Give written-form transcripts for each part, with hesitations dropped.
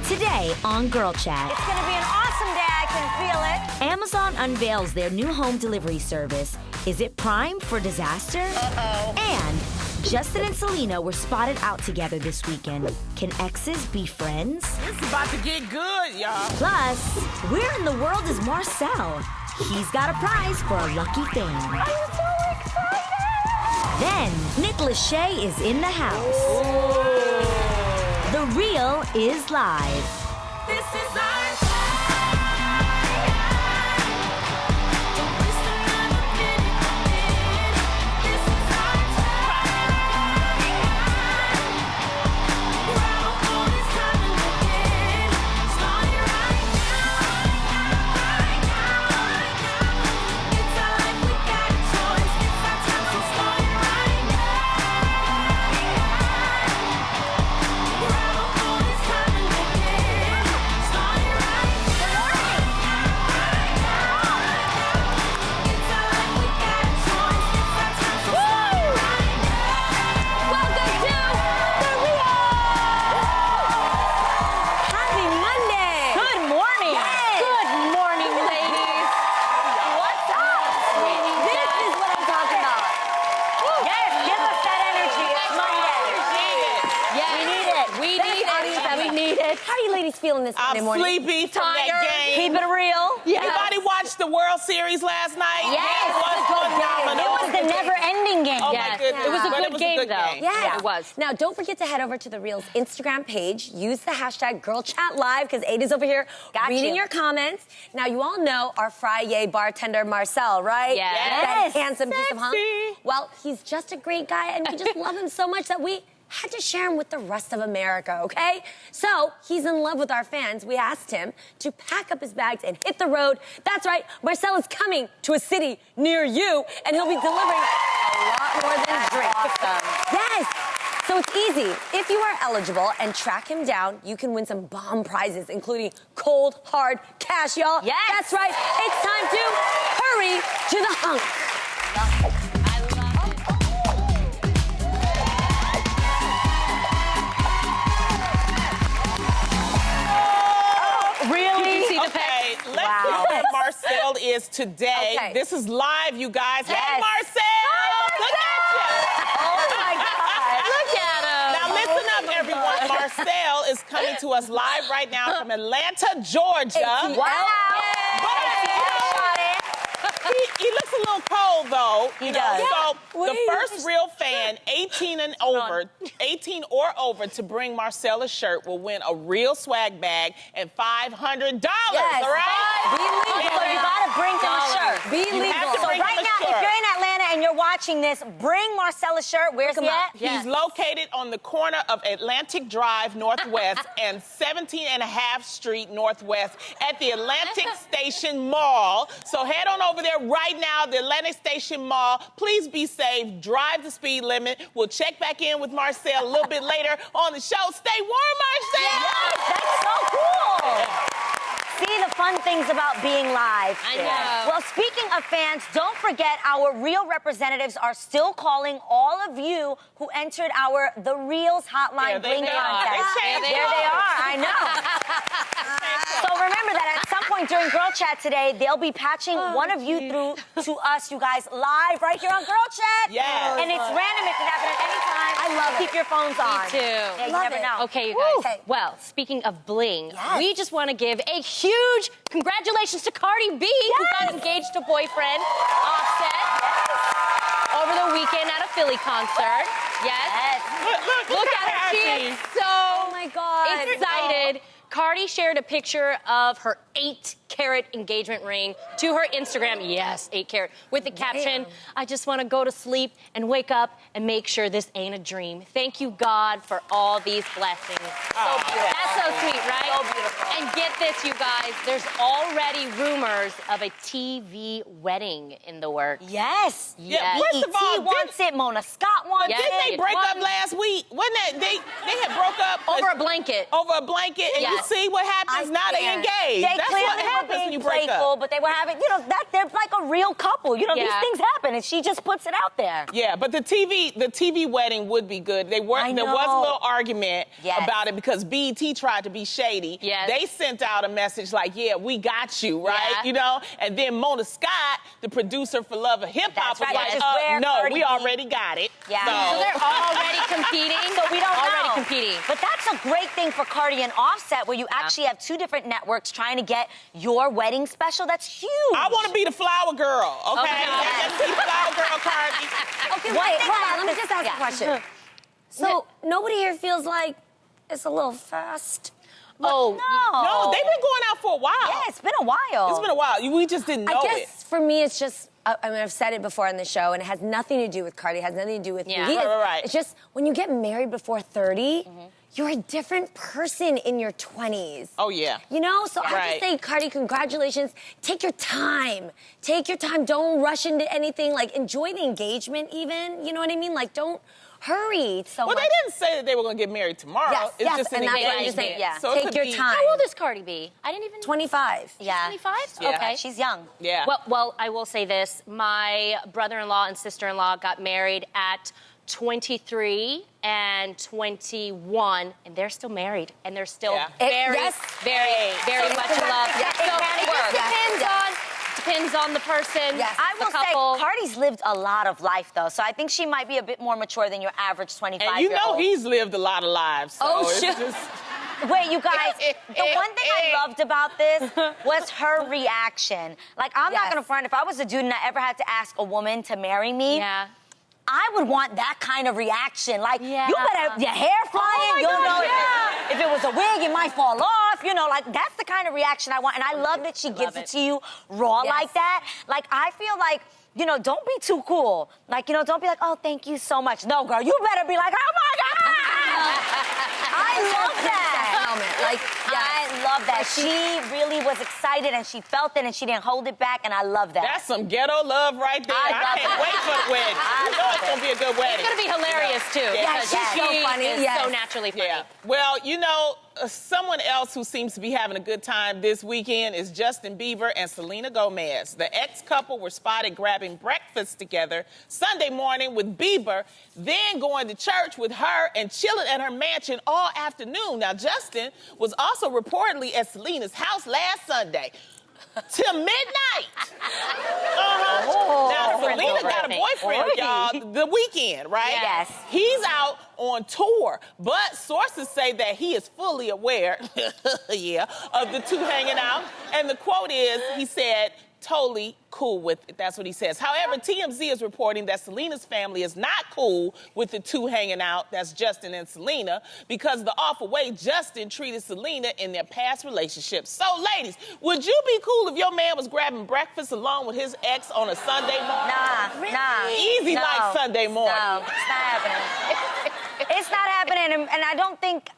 Today on Girl Chat. It's gonna be an awesome day, I can feel it. Amazon unveils their new home delivery service. Is it primed for disaster? Uh-oh. And Justin and Selena were spotted out together this weekend. Can exes be friends? It's about to get good, y'all. Plus, where in the world is Marcel? He's got a prize for a lucky fan. I'm so excited! Then, Nick Lachey is in the house. The Real is live. This is our feeling this Monday morning? I'm sleepy from that game. Keep it real. Yes. Anybody watched the World Series last night? Yes. It was phenomenal. It was the never-ending game. Oh, my goodness. It was a But good game, though. Yes. Yeah, it was. Now, don't forget to head over to The Real's Instagram page. Use the hashtag GirlChatLive, because Ada's over here reading your comments. Now, you all know our Friday bartender, Marcel, right? Yes. That handsome piece of hunk. Sexy. Well, he's just a great guy, and we just love him so much that we had to share him with the rest of America, okay? So, he's in love with our fans. We asked him to pack up his bags and hit the road. That's right, Marcel is coming to a city near you, and he'll be delivering a lot more than drinks. Awesome. Yes! So it's easy. If you are eligible and track him down, you can win some bomb prizes, including cold, hard cash, y'all. Yes! That's right. It's time to hurry to the hunk. Let's see what Marcel is today. Okay. This is live, you guys. Yes. Hey, Marcel! Look at you! Oh, my God. Look at him. Now, listen up, everyone. Marcel is coming to us live right now from Atlanta, Georgia. Wow. He looks a little cold, though. He does. So the first real fan, 18 or over, to bring Marcel a shirt will win a real swag bag and $500. Yes. All right? Be legal. So You gotta bring him a shirt. Be You legal. have to So bring right him a now, shirt. if you're in Atlanta and you're watching this, bring Marcel a shirt. Where's he at? He's located on the corner of Atlantic Drive Northwest and 17.5 Street Northwest at the Atlantic Station Mall. So head on over there right now, the Atlantic Station Mall. Please be safe. Drive the speed limit. We'll check back in with Marcel a little bit later on the show. Stay warm, Marcel. Yes, that's so cool. See the fun things about being live. I know. Well, speaking of fans, don't forget our Real representatives are still calling all of you who entered our The Reals Hotline There Bling they are. contest. There they There they are. I know. So remember that at some point during Girl Chat today, they'll be patching one of you through to us, you guys, live right here on Girl Chat. Yes. And it's random. It can happen at any time. I love it. Keep your phones on. Me too. Yeah, you never know. Okay, you guys. Woo. Okay. Well, speaking of bling, Yes. we just want to give a huge congratulations to Cardi B, who got engaged to boyfriend Offset over the weekend at a Philly concert. Yes. Look at her. She is so Oh my God. excited. Cardi shared a picture of her 8-carat engagement ring to her Instagram. Yes, 8-carat. With the caption, I just want to go to sleep and wake up and make sure this ain't a dream. Thank you, God, for all these blessings. Oh, That's so sweet, right? So beautiful. And get this, you guys. There's already rumors of a TV wedding in the works. Yes. Yeah, first of all, wants it. Mona Scott wants Yes. it. Didn't they break up last week? Wasn't that they had broke up Over a blanket. Over a blanket, and you Yes. see what happens now? They engaged. They That's clearly what were happens when being you break playful, up. but they were having, that they're like a real couple. These Yeah. things happen, and she just puts it out there. Yeah, but the TV wedding would be good. There was a little argument about it because BET tried to be shady. Yes. They sent out a message like, "Yeah, we got you," right? Yeah. And then Mona Scott, the producer for Love of Hip Hop, That's was right, like, which is where "No, Cardi we B- already got it." Yeah. So they're already competing. So we don't know. Already competing. But that's a great thing for Cardi and Offset, where you actually have two different networks trying to get your wedding special. That's huge. I want to be the flower girl, okay? Okay. Let's be the flower girl, Cardi. Okay, wait, hold on. Let me just ask a question. So nobody here feels like it's a little fast? Oh, No, they've been going out for a while. Yeah, it's been a while. It's been a while. We just didn't know I it. guess for me, it's just, I've said it before on the show, and it has nothing to do with Cardi, it has nothing to do with Yeah. who he is. Right. It's just, when you get married before 30, you're a different person in your 20s. Oh, yeah. So I have Right. to say, Cardi, congratulations. Take your time. Take your time. Don't rush into anything. Like, enjoy the engagement even. You know what I mean? Like, don't hurry so Well, much. they didn't say that they were going to get married tomorrow. Yes, It's yes, just an and that's what I'm engagement. just saying. Yeah. So it Take could your be- time. How old is Cardi B? I didn't even 25. Yeah. 25? Yeah. Okay. She's young. Yeah. Well, I will say this. My brother-in-law and sister-in-law got married at 23 and 21, and they're still married, and they're still Yeah. very, Yes. very much in love. Yeah, So it it works. just depends on the person, Yes. I the will say, couple. Cardi's lived a lot of life, though, so I think she might be a bit more mature than your average 25-year-old. And you know he's lived a lot of lives. So Oh, it's shit. just- Wait, you guys, the one thing I loved about this was her reaction. Like, I'm not Yes. gonna front, if I was a dude and I ever had to ask a woman to marry me, Yeah. I would want that kind of reaction. Like, Yeah. you better, your hair flying, my you'll God, know yeah. if it was a wig, it might fall off, like, that's the kind of reaction I want. And I love that she gives it it. to you raw Yes. like that. Like, I feel like, don't be too cool. Like, don't be like, oh, thank you so much. No, girl, you better be like, oh my God! I love that. Moment. Like, I love that. She really was excited and she felt it and she didn't hold it back, and I love that. That's some ghetto love right there. I I love can't it. wait for the wedding. I You know love it's going to be a good wedding. It's gonna be hilarious too. Yeah, because she's so she funny, is yes. so naturally funny. Yeah. Well, someone else who seems to be having a good time this weekend is Justin Bieber and Selena Gomez. The ex-couple were spotted grabbing breakfast together Sunday morning with Bieber, then going to church with her and chilling at her mansion all afternoon. Now, Justin was also reportedly at Selena's house last Sunday till midnight. Now, Selena got a boyfriend, y'all, the weekend, right? Yes. He's out on tour, but sources say that he is fully aware, of the two hanging out. And the quote is, he said, totally cool with it. That's what he says. However, TMZ is reporting that Selena's family is not cool with the two hanging out, that's Justin and Selena, because of the awful way Justin treated Selena in their past relationships. So, ladies, would you be cool if your man was grabbing breakfast along with his ex on a Sunday morning? Nah. Easy like Sunday morning. No, it's not happening. It's not happening, and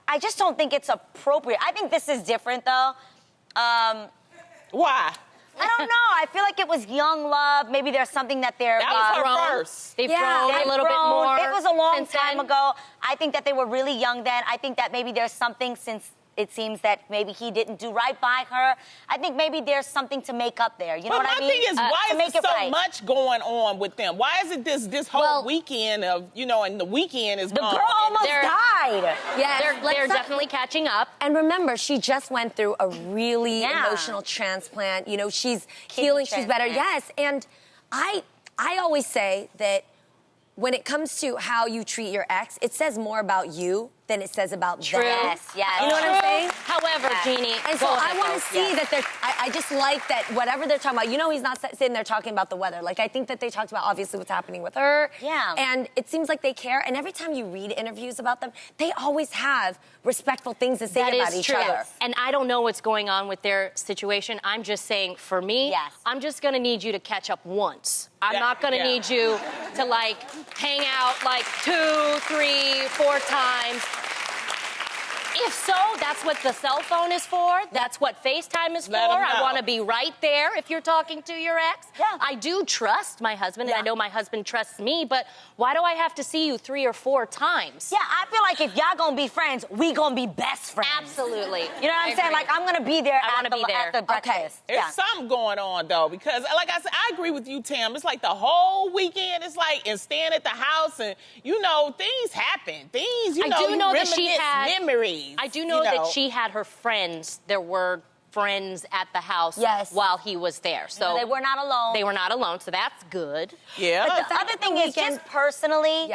I just don't think it's appropriate. I think this is different, though. Why? I don't know. I feel like it was young love. Maybe there's something that they're... That was her grown. first. They've Yeah, grown they've a little bit grown. more. It was a long since time then. ago. I think that they were really young then. I think that maybe there's something, since it seems that maybe he didn't do right by her. I think maybe there's something to make up there. You know But what I my mean? thing is, why to is make there it so right. much going on with them? Why is it this whole Well, weekend of, and the weekend is The gone? girl almost They're- died. Yes, They're let's not- definitely catching up. And remember, she just went through a really Yeah. emotional transplant. She's healing, she's better. transplant. Yes, and I always say that when it comes to how you treat your ex, it says more about you than it says about True. them. Yes. You know what I'm saying? However, Yeah. Jeannie, And so go I ahead, want though. to see that they're. I just like that whatever they're talking about. He's not sitting there talking about the weather. Like, I think that they talked about obviously what's happening with her. Yeah. And it seems like they care. And every time you read interviews about them, they always have respectful things to say That about is each true. other. And I don't know what's going on with their situation. I'm just saying, for me, Yes. I'm just gonna need you to catch up once. I'm Yeah, not gonna yeah. need you to hang out 2, 3, 4 times. if so, that's what the cell phone is for. That's what FaceTime is for. Let 'em I know. want to be right there if you're talking to your ex. Yeah. I do trust my husband, and I know my husband trusts me, but why do I have to see you 3 or 4 times? Yeah, I feel like if y'all gonna be friends, we gonna be best friends. Absolutely. You know what I'm saying? Like, I'm gonna be there I wanna be there. at the breakfast. There's something going on, though, because, like I said, I agree with you, Tim. It's like the whole weekend, it's like, and staying at the house, and, you know, things happen. Things, you I know, do you know that she reminisce had memories. I do know that she had her friends. There were friends at the house while he was there. So they were not alone. They were not alone, so that's good. Yeah. But the other thing is, just personally,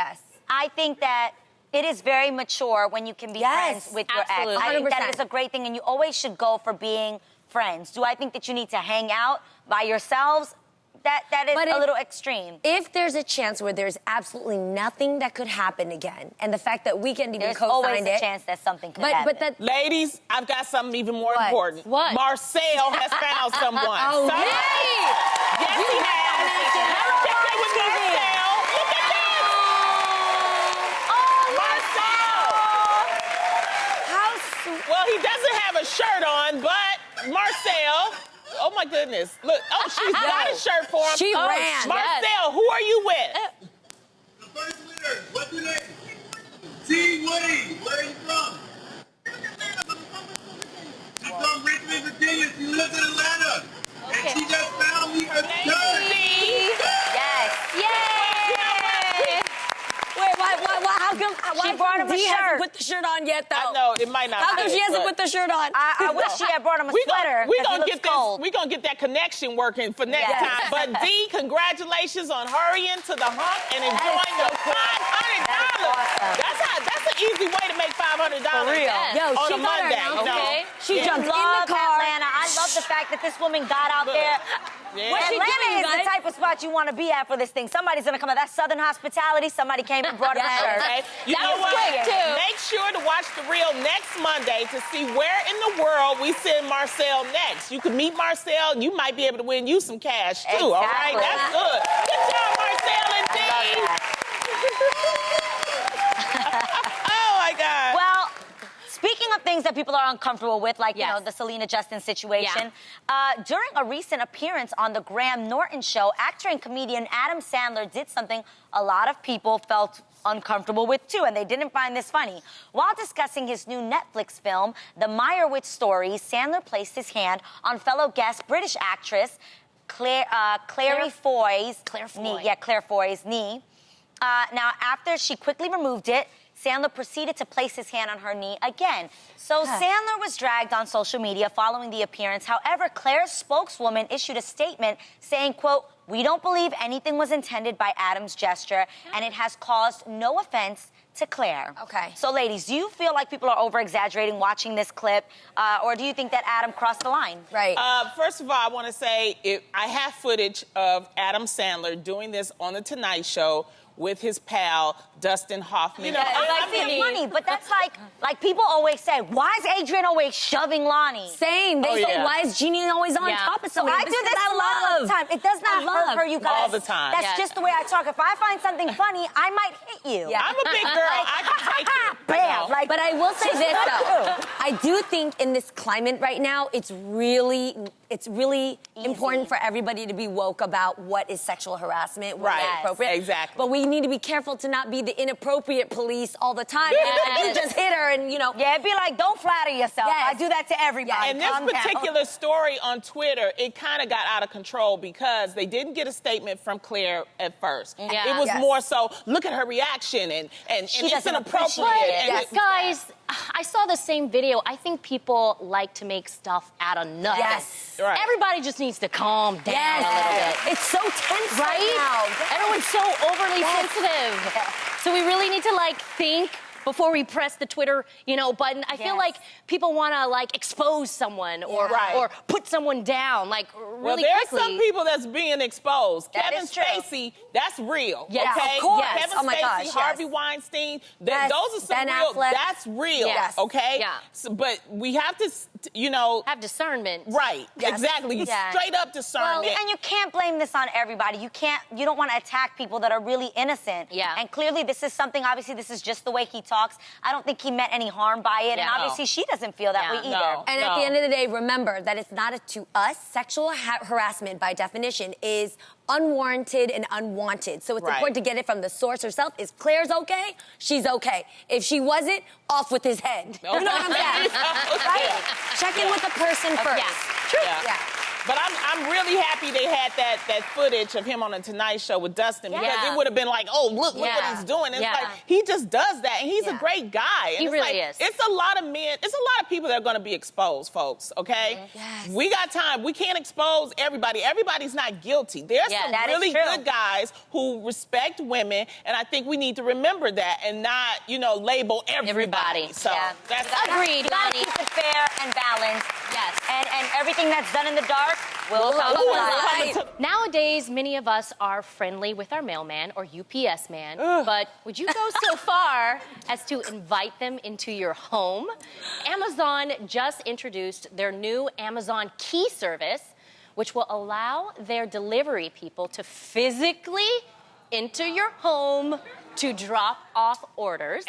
I think that it is very mature when you can be friends with your absolutely. ex. I think that 100%. is a great thing, and you always should go for being friends. Do I think that you need to hang out by yourselves? That is a little extreme. If there's a chance where there's absolutely nothing that could happen again, and the fact that Weekend even There's co-signed always a it, chance that something could happen. but that Ladies, I've got something even more What? important. What? Marcel has found someone. Oh, Somebody- yay! Yes, he has. Check in with Marcel. Look at this. Marcel. how sweet. Well, he doesn't have a shirt on, but Marcel. Oh my goodness! Look, she's got a shirt for him. She ran. Marcel, who are you with? The first winner, what's your name? T. Woody, where are you from? She's from Richmond, Virginia. She lives in Atlanta. And she just found me a shirt. Yes. Yay! Wait, why, how come? Why brought him a Dee shirt. hasn't put the shirt on yet, though? I know it might not. How come fit, she hasn't but put the shirt on? I wish she had brought him a sweater. We 'cause he gonna looks get this. cold. We gonna get that connection working for next Yes. time. But D, congratulations on hurrying to the hump and enjoying so the $500. awesome. That's an easy way to make $500. For real. Yes. Yo, on she a got her Monday. announcement. No. Okay. She jumped in Love the car. Atlanta. I love the fact that this woman got out Look. there. Yeah. What's she Atlanta doing, is the guys? type of spot you want to be at for this thing. Somebody's gonna come out. That's Southern hospitality. Somebody came and brought him a Yeah. shirt. Okay. You That know was what? quick, too. Make sure to watch The Real next Monday to see where in the world we send Marcel next. You can meet Marcel and you might be able to win you some cash too. All right, Exactly. that's good. Good job, Marcel and D. Oh my God. Well, speaking of things that people are uncomfortable with, like, you know, Yes. the Selena Justin situation, during a recent appearance on the Graham Norton show, actor and comedian Adam Sandler did something a lot of people felt uncomfortable with too, and they didn't find this funny. While discussing his new Netflix film, The Meyerowitz Story, Sandler placed his hand on fellow guest British actress Claire Foy's knee. Yeah, Claire Foy's knee. Now, after she quickly removed it, Sandler proceeded to place his hand on her knee again. So Sandler was dragged on social media following the appearance. However, Claire's spokeswoman issued a statement saying, quote, "We don't believe anything was intended by Adam's gesture, and it has caused no offense to Claire." Okay. So, ladies, do you feel like people are over-exaggerating watching this clip, or do you think that Adam crossed the line? Right. First of all, I want to say I have footage of Adam Sandler doing this on The Tonight Show with his pal, Dustin Hoffman. You know, I feel funny, but that's like people always say, why is Adrian always shoving Lonnie? Same. They say, why is Jeannie always on top of So somebody? I do this a lot of the time. It does not hurt her, you guys. All the time. That's just the way I talk. If I find something funny, I might hit you. Yeah. I'm a big girl. I can take it. Bam. Like, But I will say just this, not though. true. I do think in this climate right now, it's really important for everybody to be woke about what is sexual harassment, what is Right. appropriate. Exactly. But we need to be careful to not be the inappropriate police all the time. You just hit her and, you know. Yeah, it'd be like, don't flatter yourself. Yes. I do that to everybody. And this Calm down. particular story on Twitter, it kind of got out of control because they didn't get a statement from Claire at first. Yeah. It was Yes. more so, look at her reaction, and it's doesn't inappropriate. appreciate and it. it- Guys, I saw the same video. I think people like to make stuff out of nothing. Yes. Right. Everybody just needs to calm down a little bit. It's so tense Right? right now. Everyone's so overly sensitive. So we really need to think before we press the Twitter, button. I feel like people want to expose someone or put someone down really Well, there's quickly. some people that's being exposed. That Kevin is true. Spacey, that's real. Yes, okay? of course. Kevin Oh my Spacey, gosh, yes. Harvey Weinstein, Yes. those are some Ben real. Affleck. That's real. Yes. Okay. Yeah. So, but we have to, have discernment. Right. Yes. Exactly. Yeah. Straight up discernment. And you can't blame this on everybody. You don't want to attack people that are really innocent. Yeah. And clearly this is something, obviously this is just the way he talks. talks. I don't think he meant any harm by it, and Yeah. obviously she doesn't feel that way either. No. And at the end of the day, remember that it's not to us. Sexual harassment, by definition, is unwarranted and unwanted. So it's Right. important to get it from the source herself. If Claire's okay, she's okay. If she wasn't, off with his head. You know what I'm saying? Right? Check in with the person first. Yeah. True. Yeah. But I'm really happy they had that footage of him on the Tonight Show with Dustin because Yeah. it would have been like, oh, look what he's doing. It's like, he just does that, and he's a great guy. And He it's really like, is. It's a lot of men, it's a lot of people that are going to be exposed, folks, okay? Yes. We got time. We can't expose everybody. Everybody's not guilty. There's Yeah, some that is really true. good guys who respect women, and I think we need to remember that and not, label everybody. So that's Agreed, You gotta Lonnie. keep it fair and balanced. Yes. And everything that's done in the dark will come Ooh, to light. light. Nowadays, many of us are friendly with our mailman or UPS man, but would you go so far as to invite them into your home? Amazon just introduced their new Amazon Key service, which will allow their delivery people to physically enter your home to drop off orders.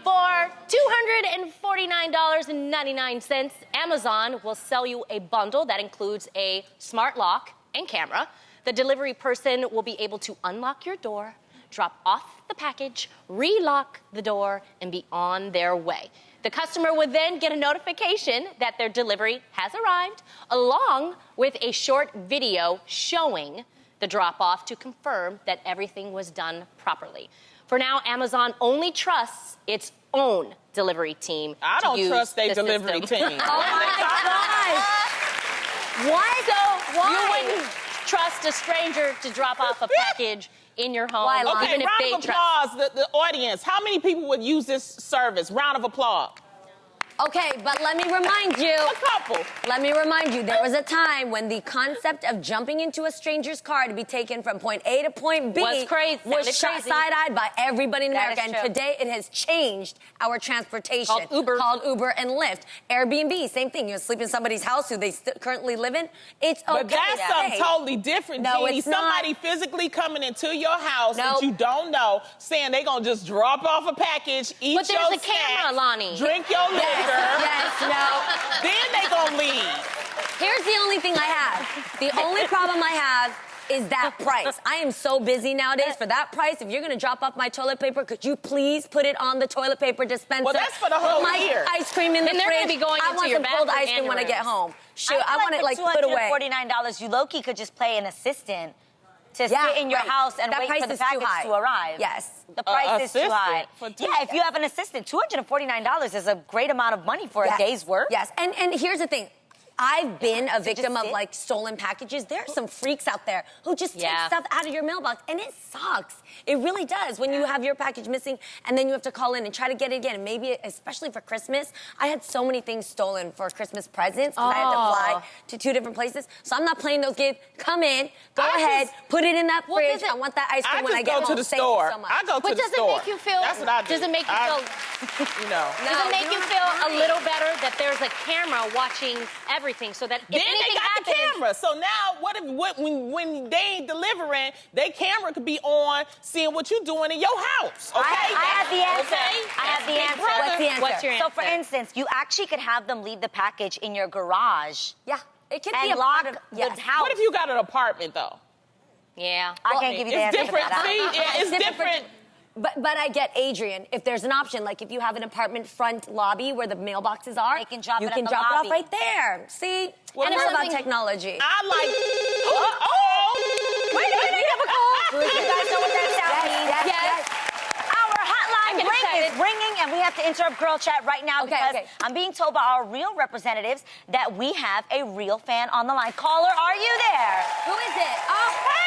For $249.99, Amazon will sell you a bundle that includes a smart lock and camera. The delivery person will be able to unlock your door, drop off the package, relock the door, and be on their way. The customer would then get a notification that their delivery has arrived, along with a short video showing the drop-off to confirm that everything was done properly. For now, Amazon only trusts its own delivery team. I to don't use trust their the delivery system. team. Oh my gosh. Why? You wouldn't trust a stranger to drop off a package in your home, Why, Lonnie? Okay, even if they round of trust. applause, the audience. How many people would use this service? Round of applause. Okay, but let me remind you. A couple. Let me remind you, there was a time when the concept of jumping into a stranger's car to be taken from point A to point B Was crazy. was Sounded shot crazy. side-eyed by everybody in That America. is And true. today it has changed our transportation. Called Uber. And Lyft. Airbnb, same thing. You sleep in somebody's house who they currently live in. It's okay. But that's to something say. totally different, No, Jeannie. it's not. Somebody physically coming into your house that Nope. you don't know, saying they gonna just drop off a package, eat But there's your a camera, snacks, Lonnie. drink your liquor, Yes, no. then they gonna leave. Here's the only thing I have. The only problem I have is that price. I am so busy nowadays. For that price, if you're gonna drop off my toilet paper, could you please put it on the toilet paper dispenser? Well, that's for the whole Put my year. ice cream in the Then they're fridge. gonna be going I into want your some cold bathroom ice cream and when I your get rooms. home. Shoot, I I want it feel like like put away. $249, you low-key could just pay an assistant to Yeah, sit in your right. house and That wait price for the is too package high. to arrive. Yes. The price is too assistant high. for two- Yeah, if you have an assistant, $249 is a great amount of money for Yes. a day's work. Yes, and here's the thing. I've been a victim of sit? like stolen packages. There are some freaks out there who just take Yeah. stuff out of your mailbox, and it sucks. It really does when you have your package missing and then you have to call in and try to get it again. And maybe, especially for Christmas, I had so many things stolen for Christmas presents because I had to fly to 2 different places. So I'm not playing those games. Come in, go I ahead, just- put it in that Well, fridge. does it- I want that ice cream I when I just get go home. to the Thank store. you so much. I go to But the does it store. make you feel? That's what I do. Does it make you feel? You know. Does it make you you don't feel have a time. little better that there's a camera watching everything, so that if Then anything they got happens, the camera. So now, when they ain't delivering, their camera could be on, seeing what you doing in your house. Okay. I have the answer. Okay? I have the Big answer. brother. What's the answer? What's your So, answer? for instance, you actually could have them leave the package in your garage Yeah, it could be and a lock part of the house. What if you got an apartment though? Yeah. I can't give you the It's answer to different. that. See, yeah, it's different. But I get Adrian. If there's an option, like if you have an apartment front lobby where the mailboxes are, They can drop you it at can the drop lobby. it off right there. See, Well, and it's there's about something- technology. I like. Wait, we have a call. You guys know what that sound means? Yes. Our hotline get ring excited. is ringing, and we have to interrupt Girl Chat right now Okay, because okay. I'm being told by our real representatives that we have a real fan on the line. Caller, are you there? Who is it? Oh, Hi!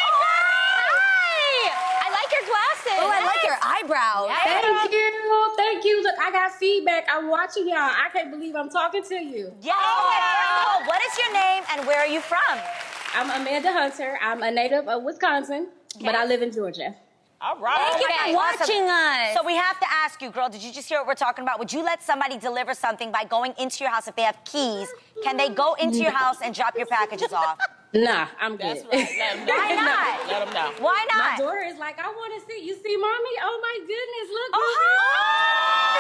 I like your glasses. oh, I like your eyebrows. Thank you. Thank you. Look, I got feedback. I'm watching y'all. I can't believe I'm talking to you. Yes. What is your name and where are you from? I'm Amanda Hunter. I'm a native of Wisconsin, but I live in Georgia. All right. Thank you Okay, for watching us. So we have to ask you, girl, did you just hear what we're talking about? Would you let somebody deliver something by going into your house if they have keys? Can they go into your house and drop your packages off? Nah, I'm good. That's right. Let 'em know. Why not? Let them know. Why My not? daughter is like, I want to see. You see, mommy? Oh my goodness, look. Oh, hi.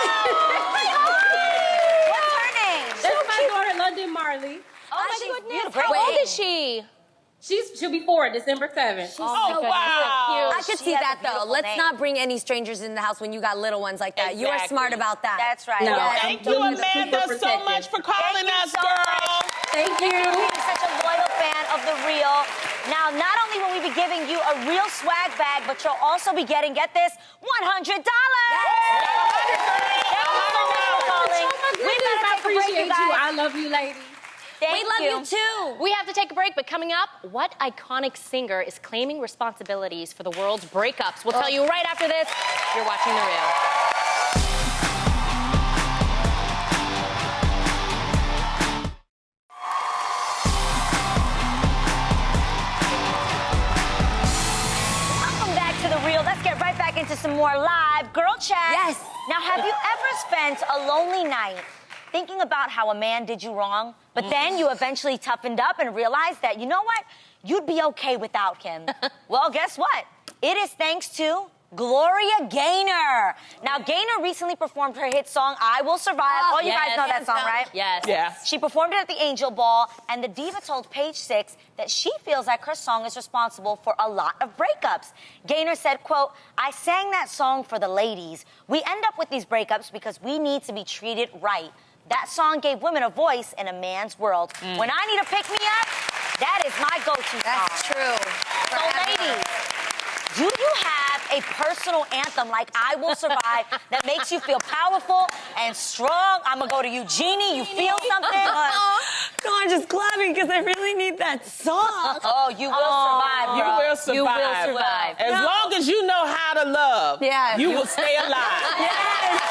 What's her name? That's my daughter, London Marley. Oh, my She's goodness. beautiful. Great How old name. is she? She'll be 4, December 7th. Oh, wow. I could She see has a that though. beautiful Let's name. not bring any strangers in the house when you got little ones like that. You are Exactly. smart about that. That's right. No. Yes. Thank you, I'm super Amanda, so protective. much for calling Thank you us, so girl. much. Thank For you. being such a loyal fan of The Real. Now, not only will we be giving you a real swag bag, but you'll also be getting, get this, $100. Thank you so much for calling. We better I take a break, appreciate you guys. you. I love you, ladies. Thank We love you too. We have to take a break, but coming up, what iconic singer is claiming responsibilities for the world's breakups? We'll tell you right after this. You're watching The Real. Welcome back to The Real. Let's get right back into some more live girl chat. Yes. Now, have you ever spent a lonely night thinking about how a man did you wrong, but then you eventually toughened up and realized that, you know what? You'd be okay without him. Well, guess what? It is thanks to Gloria Gaynor. Now, Gaynor recently performed her hit song, I Will Survive. Oh, All you guys yes. know that song, right? Yes. Yeah. She performed it at the Angel Ball, and the diva told Page Six that she feels like her song is responsible for a lot of breakups. Gaynor said, quote, I sang that song for the ladies. We end up with these breakups because we need to be treated right. That song gave women a voice in a man's world. When I need a pick-me-up, that is my go-to song. That's true. So ladies, do you have a personal anthem like I Will Survive that makes you feel powerful and strong? I'm gonna go to Eugenie. You feel something? No, I'm just clapping because I really need that song. Oh, you will survive, You girl. will survive. You will survive. As long as you know how to love, Yes. you will stay alive. Yes.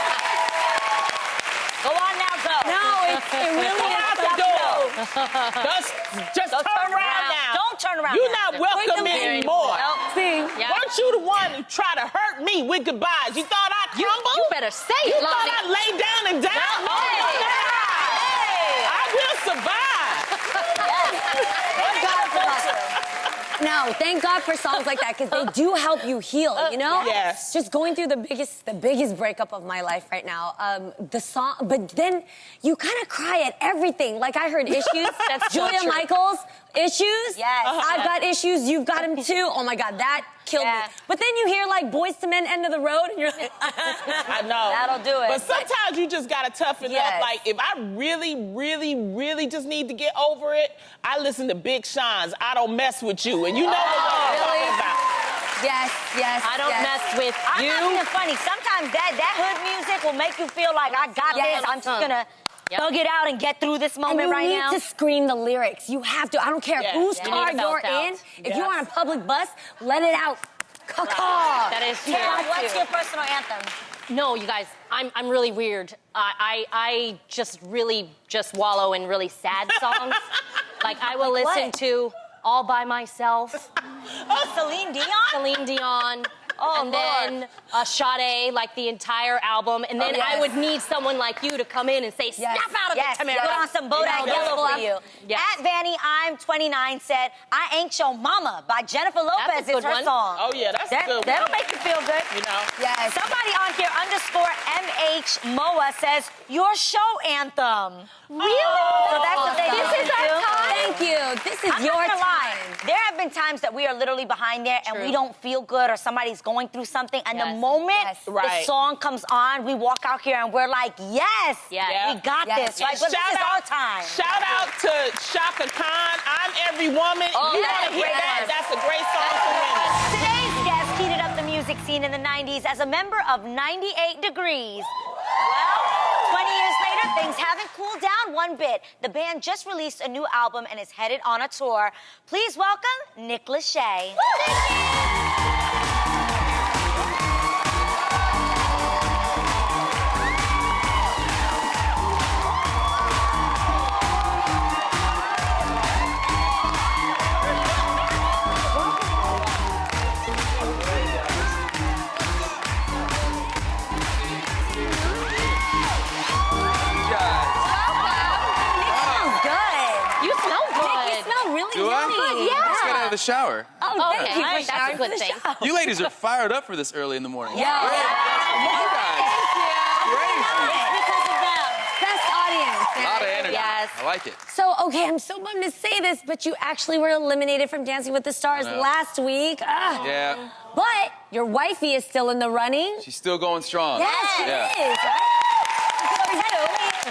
Go on now, go. No, it really Come is out the tough, door. though. Just Don't turn around now. Don't turn around. You're now. not welcome anymore. See, Yeah. Weren't you the one who tried to hurt me with goodbyes? You thought I'd crumble? You better say You it, thought Lonnie. I'd lay down and die? No, Oh, hey. no. I will survive. Thank God for that. no, thank God for songs like that because they do help you heal. You know? Yes. Just going through the biggest breakup of my life right now. The song, but then you kind of cry at everything. Like I heard issues. That's so Julia true. Michaels issues. Yes. I've got issues. You've got them too. Oh my God, that killed Yeah. me. But then you hear like Boys to Men, End of the Road, and you're like, I know. That'll do it. But sometimes you just gotta toughen Yes. up. Like if I really, really, really just need to get over it, I listen to Big Sean's I Don't Mess With You. And you know what I'm really? talking about. yes, yes. I don't yes. mess with I'm you. not being funny. Sometimes that hood music will make you feel like I got Yes. this. I'm just gonna Yep. thug it out and get through this And moment you right need now. to scream the lyrics. You have to. I don't care Yes. whose You car need to you're belt out. in. If Yes. you're on a public bus, let it out. Caw. That is true. Tara, what's your personal anthem? No, you guys, I'm really weird. I just really just wallow in really sad songs. Like I will Like listen what? to All by Myself, Celine Dion? Celine Dion, Oh, and then Sade, like the entire album. And then Oh, yes. I would need someone like you to come in and say, snap out of Yes, it, Tamara. put on some Bodak Yes. Yellow for you. Yes. At Vanny, I'm 29 said, I Ain't Your Mama by Jennifer Lopez That's a is good her one. song. Oh yeah, that's a good one. That'll make you feel good. You know? Yes. Somebody on here, _MH Moa says, your show anthem. Really? So that's what they This listen is our to. time. Thank you. This is I'm your not gonna lie. time. There have been times that we are literally behind there and True. we don't feel good or somebody's going through something and the Yes. moment Yes. the Right. song comes on, we walk out here and we're like, yes, Yeah. we got Yes. this, right? And But this is our time. Shout out to Shaka Khan. I'm Every Woman. Oh, you that's want a to hear great that? one. That's a great song for women. Today's guest heated up the music scene in the 90s as a member of 98 Degrees. Well, 20 years later, things haven't cooled down one bit. The band just released a new album and is headed on a tour. Please welcome Nick Lachey. Smells good. You smell good. You smell really Do I? yummy. the shower. Oh, thank you for That's a showering good for the thing. show. You ladies are fired up for this early in the morning. Yeah. Great. You guys. Crazy. Because of them. Best audience. A lot of energy. Yes. I like it. So, okay, I'm so bummed to say this, but you actually were eliminated from Dancing with the Stars I know. last week. Ugh. Yeah. But your wifey is still in the running. She's still going strong. Yes, she Yeah. is. Right?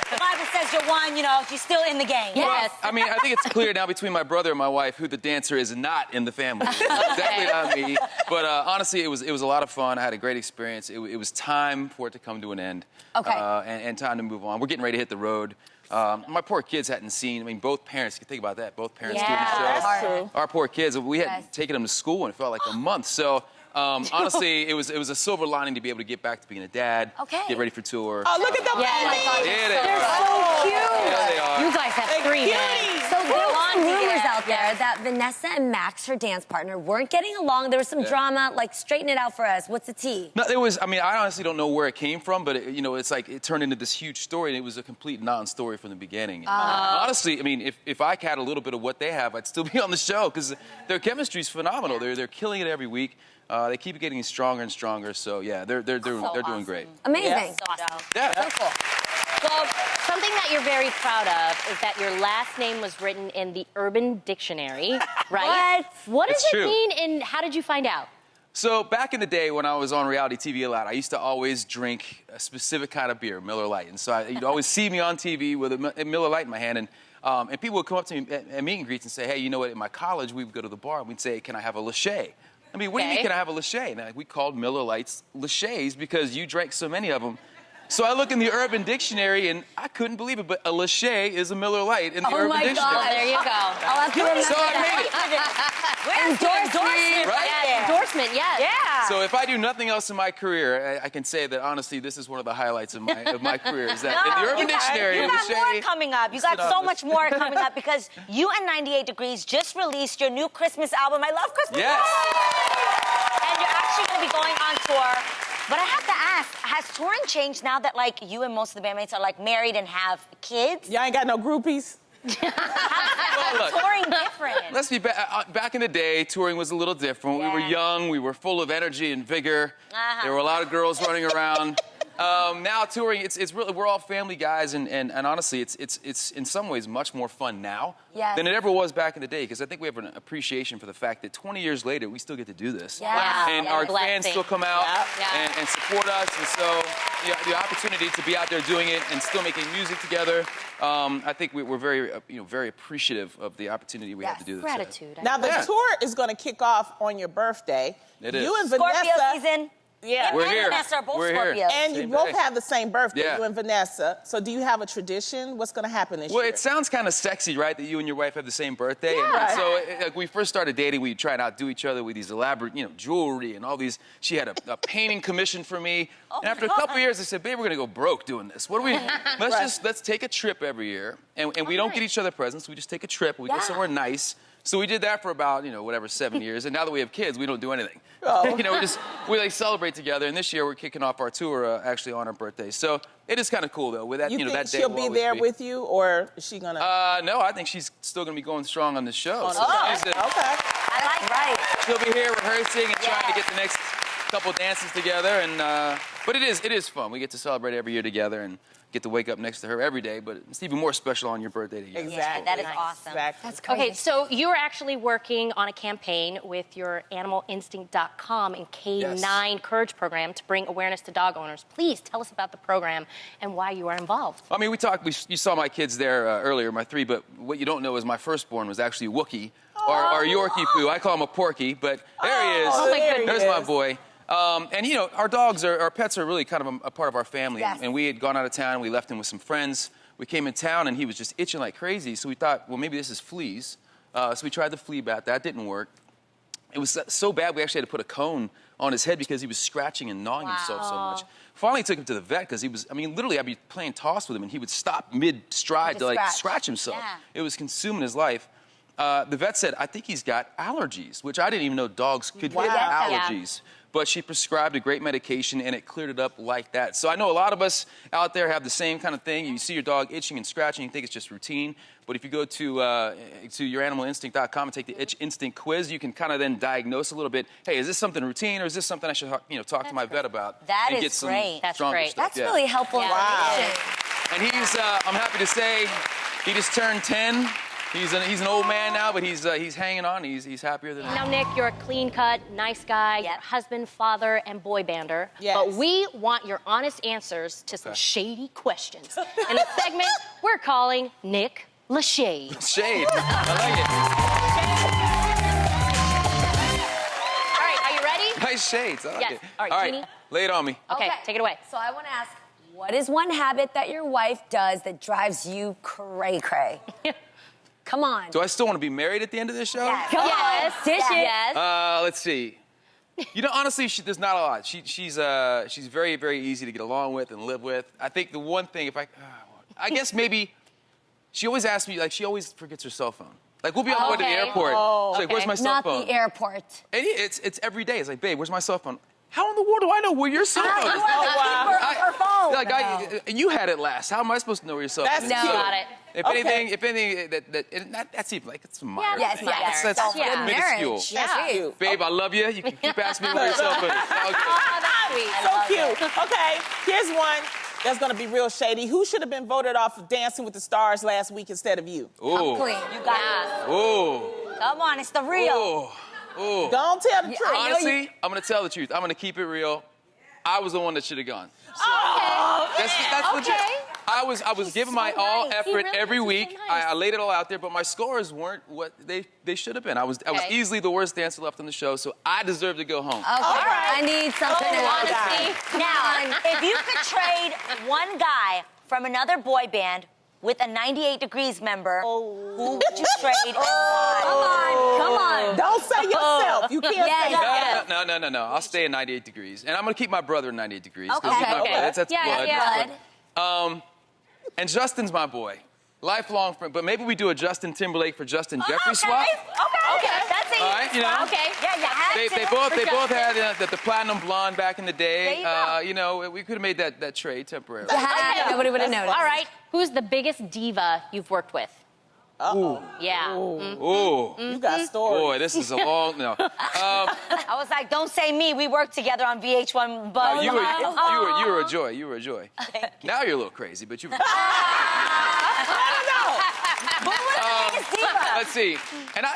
The Bible says you're one, you know, she's still in the game. Yes. I mean, I think it's clear now between my brother and my wife who the dancer is not in the family. Definitely not me. But honestly, it was a lot of fun. I had a great experience. It was time for it to come to an end. Okay. And time to move on. We're getting ready to hit the road. My poor kids hadn't seen. I mean, both parents. You think about that. Both parents doing the show. That's true. Our poor kids. We hadn't taken them to school, and it felt like a month. So. Honestly, it was a silver lining to be able to get back to being a dad, Okay. get ready for tour. Oh, look at them babies. Yeah, They're so cute. Yeah, they are. You guys have three men. So there were some rumors out there Yes. that Vanessa and Max, her dance partner, weren't getting along. There was some drama. Like, straighten it out for us. What's the tea? No, it was. I mean, I honestly don't know where it came from, but it's like it turned into this huge story, and it was a complete non-story from the beginning. Honestly, I mean, if I had a little bit of what they have, I'd still be on the show because their chemistry's phenomenal. They're killing it every week. They keep getting stronger and stronger. So yeah, they're doing great. Amazing. Yeah. So cool. Well, something that you're very proud of is that your last name was written in the Urban Dictionary, right? What does It's it true. mean, and how did you find out? So back in the day when I was on reality TV a lot, I used to always drink a specific kind of beer, Miller Lite. And so you'd always see me on TV with a Miller Lite in my hand. And people would come up to me at meet and greets and say, hey, you know what, in my college, we would go to the bar and we'd say, can I have a Lachey? I mean, what do you mean, can I have a Lachey? And we called Miller Lites Lacheys because you drank so many of them. So I look in the Urban Dictionary, and I couldn't believe it, but a Lachey is a Miller Lite in the Urban Dictionary. God. There you go. I'll have to remember So I made it. Endorsement, Right? there. Endorsement, yes. Yeah. So if I do nothing else in my career, I can say that, honestly, this is one of the highlights of my career, is that in the Urban Dictionary, You got more Lachey... coming up. You got so much more coming up because you and 98 Degrees just released your new Christmas album. I love Christmas. Yes. And you're actually going to be going on tour. But I have to ask, has touring changed now that, like, you and most of the bandmates are, like, married and have kids? Y'all ain't got no groupies? Well, look, Touring different. let's be back in the day, touring was a little different. We were Yeah. young, we were full of energy and vigor. There were a lot of girls running around. Now touring, it's really, we're all family guys, and honestly, it's in some ways much more fun now than it ever was back in the day, because I think we have an appreciation for the fact that 20 years later, we still get to do this. Yeah. And Yeah, our blessing. fans still come out Yeah. and support us, and so the opportunity to be out there doing it and still making music together, I think we're very, very appreciative of the opportunity we have to do this. Gratitude. Now, the tour is going to kick off on your birthday. It is. You and Scorpio Vanessa... season. Yeah. We're and here. Vanessa are both We're Scorpios. here. And you Same both day. have the same birthday, Yeah. you and Vanessa. So do you have a tradition? What's going to happen this Well, year? it sounds kind of sexy, right, that you and your wife have the same birthday. Yeah. And so, like, we first started dating, we tried to outdo each other with these elaborate, jewelry and all these. She had a painting commission for me. And after a couple of years, I said, babe, we're going to go broke doing this. What do we, let's take a trip every year. And we don't get each other presents. We just take a trip. We go somewhere nice. So we did that for about, 7 years. And now that we have kids, we don't do anything. Oh. we like celebrate together. And this year we're kicking off our tour actually on our birthday. So it is kind of cool though. With that, you think that day she'll will be always there with you, or is she going to... No, I think she's still going to be going strong on the show. So okay. she's, Okay. I like that. she'll be here rehearsing and trying to get the next couple dances together. And but it is fun. We get to celebrate every year together and get to wake up next to her every day. But it's even more special on your birthday together. Exactly. that is awesome. Exactly. That's crazy. Okay, so you are actually working on a campaign with your animalinstinct.com and K9 Courage program to bring awareness to dog owners. Please tell us about the program and why you are involved. I mean, you saw my kids there earlier, my 3, but what you don't know is my firstborn was actually Wookie, or Yorkie Poo. I call him a Porky, but there he is. Oh, my goodness. There's my boy. And, our dogs, our pets are really kind of a part of our family. Yes. And we had gone out of town. We left him with some friends. We came in town, and he was just itching like crazy. So we thought, well, maybe this is fleas. So we tried the flea bat. That didn't work. It was so bad, we actually had to put a cone on his head because he was scratching and gnawing himself so much. Finally took him to the vet because he was, literally, I'd be playing toss with him, and he would stop mid-stride to, scratch himself. Yeah. It was consuming his life. The vet said, I think he's got allergies, which I didn't even know dogs could get Wow. allergies. But she prescribed a great medication, and it cleared it up like that. So I know a lot of us out there have the same kind of thing. You see your dog itching and scratching, you think it's just routine. But if you go to youranimalinstincts.com and take the Itch Instinct quiz, you can kind of then diagnose a little bit, hey, is this something routine, or is this something I should talk to my vet about? That and is get some great. That's stronger great. stuff. That's really helpful information. And he's, I'm happy to say, he just turned 10. He's an old man now, but he's hanging on. He's happier than ever. Now, Nick, you're a clean-cut, nice guy. Yep. You're a husband, father, and boy bander. Yes. But we want your honest answers to some shady questions. In a segment we're calling Nick Lachey. Shade. I like All right, are you ready? it. Nice shades. I like Yes. it. All right, Jeannie. Lay it on me. Okay, take it away. So I want to ask, what is one habit that your wife does that drives you cray-cray? Come on. Do I still want to be married at the end of this show? Yes. Come Yes. on. Dish it. Yes. Let's see. Honestly, there's not a lot. She's very, very easy to get along with and live with. I think the one thing, I guess maybe, she always asks me, she always forgets her cell phone. We'll be on the way to the Okay. airport. She's like, where's my cell Not phone? the airport. And it's every day. It's like, babe, where's my cell phone? How in the world do I know where your cell phone is? You are the keeper of her phone. You had it last. How am I supposed to know where your cell phone is? That's cute. Got it. If anything, that's even it's minor. Yes, yes. That's Yeah. minuscule. Marriage. That's cute. Babe, I love you. You can keep asking me where your cell phone is. Okay. Oh, that's sweet. So cute. Okay, here's one that's gonna be real shady. Who should have been voted off of Dancing with the Stars last week instead of you? Ooh. Clean. You got it. Ooh. Come on, it's the real. Ooh. Ooh. Don't tell the truth. Honestly, I'm gonna tell the truth. I'm gonna keep it real. I was the one that should have gone. That's legit. Okay. I was giving my so all nice. effort really every is. He's week. so nice. I laid it all out there, but my scores weren't what they should have been. I was Okay. easily the worst dancer left on the show, so I deserve to go home. Okay, I need something else. Honesty. Now, if you could trade one guy from another boy band with a 98 Degrees member, who would you trade and why? Come on. Don't say yourself. You can't say Yes. that. No. I'll stay in 98 Degrees, and I'm gonna keep my brother in 98 Degrees. 'cause Okay. he's my Okay. blood. That's blood. Blood. And Justin's my boy, lifelong friend. But maybe we do a Justin Timberlake for Justin Jeffrey Okay. swap. Okay. That's it. All right, Okay. Yeah, you had They to. both had the platinum blonde back in the day. There you go. We could have made that trade temporarily. Yeah, nobody would have noticed. All right. Who's the biggest diva you've worked with? Yeah. Ooh. You got stories. Boy, this is a long no. I was like, don't say me. We worked together on VH1 Buzz. You were a joy. You were a joy. Now you're a little crazy, but you. Let's see.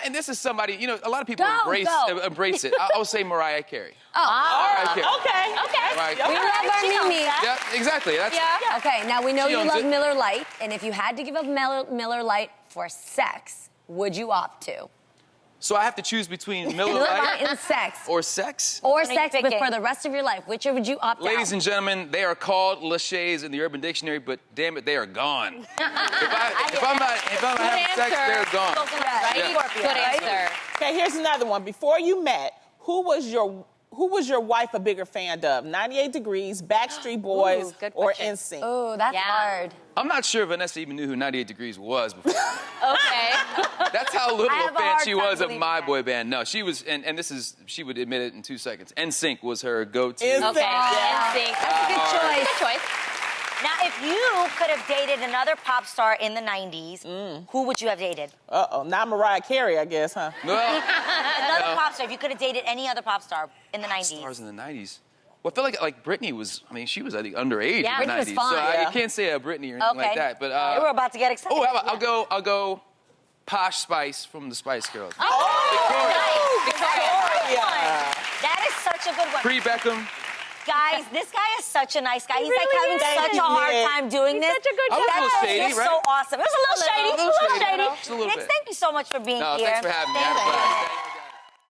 And this is somebody, a lot of people embrace it. I would say Mariah Carey. Mariah Carey. Okay. Mariah We Carey. love our Mimi. Yeah, exactly. That's Okay, now we know She you owns love it. Miller Lite, and if you had to give up Miller Lite for sex, would you opt to? So I have to choose between Miller Miller Lite Lite and sex. or sex. Or are you sex, but picking? for the rest of your life, which would you opt Ladies out? and gentlemen, they are called Lacheys in the Urban Dictionary, but damn it, they are gone. if I'm not having sex, they're gone. Right? Yeah. Good answer. Okay, here's another one. Before you met, who was your wife a bigger fan of? 98 Degrees, Backstreet Boys, good or question. NSYNC? Oh, that's Yeah. hard. I'm not sure Vanessa even knew who 98 Degrees was before. Okay. That's how little I a have a fan hard she time was of believing my that. boy band. No, she was, and she would admit it in 2 seconds. NSYNC was her go-to. NSYNC. Okay. Yeah. NSYNC. That's a good choice. Good choice. Now, if you could have dated another pop star in the 90s, who would you have dated? Uh-oh, not Mariah Carey, I guess, huh? Well, Another pop star. If you could have dated any other pop star in the 90s. stars in the 90s. Well, I feel like Britney was, she was, I think, underage Yeah, in the Britney 90s. was fine. So I Yeah. can't say a Britney or anything like that. But, We're about to get excited. how about, I'll go Posh Spice from the Spice Girls. Victoria. That is such a good one. Pre-Beckham. Guys, this guy is such a nice guy. He's really like having is. such a hard Nick. time doing this. such a good I was a little That's shady, just right? so awesome. It was a little shady. A little shady. Just a little Nick, bit. thank you so much for being No, here. thanks for having me. I had a Thank you. blast.